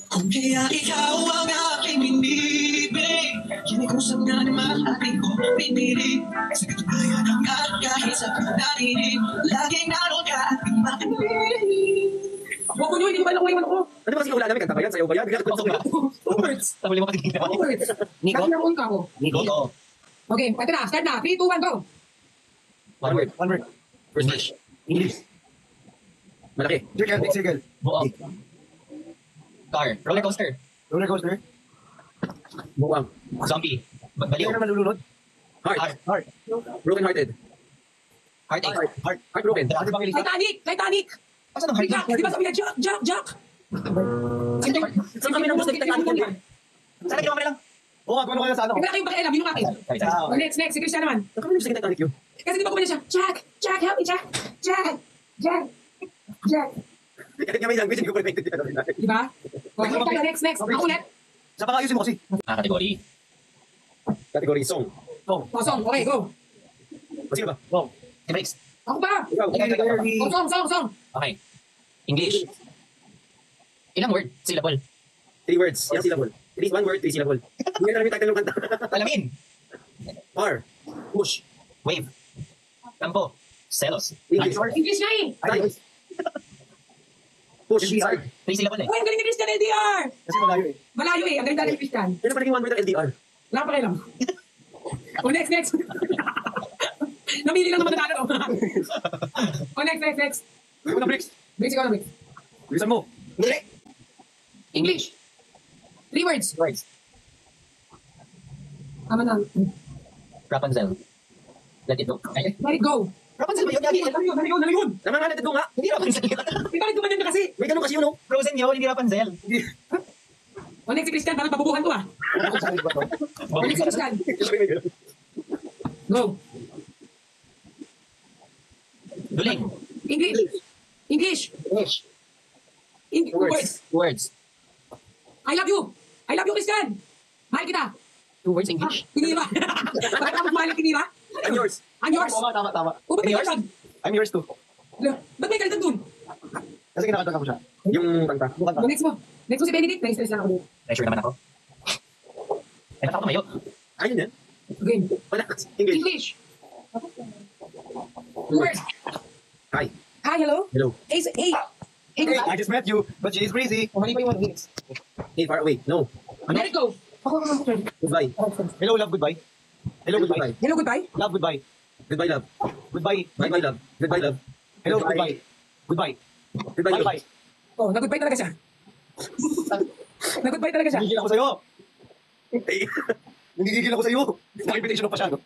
Kung kaya ikaw ang aking inibig, hindi ko sa nga naman ating ko pinili. Sa katunayan ng at kahit sa pagdarinig, laging naroon ka at makinig. Huwag ko nyo, hindi ko alam kung iwan ko. Ano ba kasi wala namin? Kanta ba yan? Sayaw ba yan? Bigla ko Words. Tabuli mo patigil naman. Words. Nico? Bakit naroon ka ako? Nico. Okay, ito na. Start na. 3, 2, 1, go. One word. One word. First English. English. Malaki. Circle, big circle. Buo. Car. Roller coaster. Roller coaster. Buwang. Zombie. Baliw Baliw. naman lulunod. Heart. Heart. Broken hearted. Heartache. Heart. Heart broken. Ano bang ilista? Titanic! Titanic! Asa ng Jack! Di ba sabi niya, Jack! Jack! Jack! Saan kami nang gusto kita Titanic? Sana ginawa mo na lang. Oo nga, ano kaya sa ano? Wala kayong pakialam, yun yung akin. Sorry. Oh, next, si Christian naman. Saan kami nang gusto kita Titanic yun? Kasi di ba kumanya siya, Jack! Jack, help me, Jack! Jack! Jack! Jack! Kahit nga may language, hindi ko pwede maintindihan natin. Di ba? Okay, next. Ako ulit. Sa pang-ayusin mo kasi. Category. Category song. Song. O, song. Okay, go. O sino ba? Song. Ten breaks. Ako pa! Ikaw. O, song. Okay. English. Ilang word? Syllable. 3 words. Ilang syllable? At least 1 word, 3 syllable. Hindi na namin title ng kanta. Alamin. Par. Push. Wave. Tampo. Selos. English. English na eh. Side. Push. Side. 3 syllable eh. Uy, ang galing ni Christian LDR! Kasi malayo eh. Malayo eh. Ang galing talaga ni Christian. Ano pa naging 1 word ng LDR? Wala pa kailam. O, next. Namili lang naman na to. O, next. Ano bricks? Breaks ikaw na breaks. Bilisan mo. English. 3 words. Words. Tama na. Rapunzel. Let it go. Ay, Let it go. Rapunzel ba yun? Naligon. Tama nga, let it go nga. Hindi Rapunzel yun. Bakit gumanyan ka kasi? May ganun kasi yun, no? Frozen yun, hindi Rapunzel. O, next si Christian. Parang pabubuhan to ah. O, next si Christian. Go. Duling. English. Words. Words. I love you, Christian. Mahal kita. 2 words English. Tinira. Bakit ako mahal ng tinira? I'm yours. I'm yours. Tama. O, ba't may Yours? kalitan? I'm yours too. Ba't may kalitan dun? Kasi kinakanta ka mo siya. Yung kanta. Yung kanta. O, next mo si Benedict. Na-stress lang ako dito. Pressure naman ako. Ay, natakot tumayo. Ayun yan. Game. Wala. English. English. Words. Hi. Hi, hello. Hello. Hey, I just met you, but she is crazy. mali pa yung one minutes. Hey, far away. No. Let it go. Goodbye. Hello, love, goodbye. Hello, goodbye. Hello, goodbye. Love, goodbye. Goodbye, love. Goodbye. Bye-bye, love. Goodbye, love. Hello, goodbye. Goodbye. Goodbye, love. Bye-bye. Oh, nag-goodbye talaga siya. Nag-goodbye talaga siya. Nagigil ako sa'yo. Hey. Nagigil ako sa'yo. Naka-invitation pa siya, no?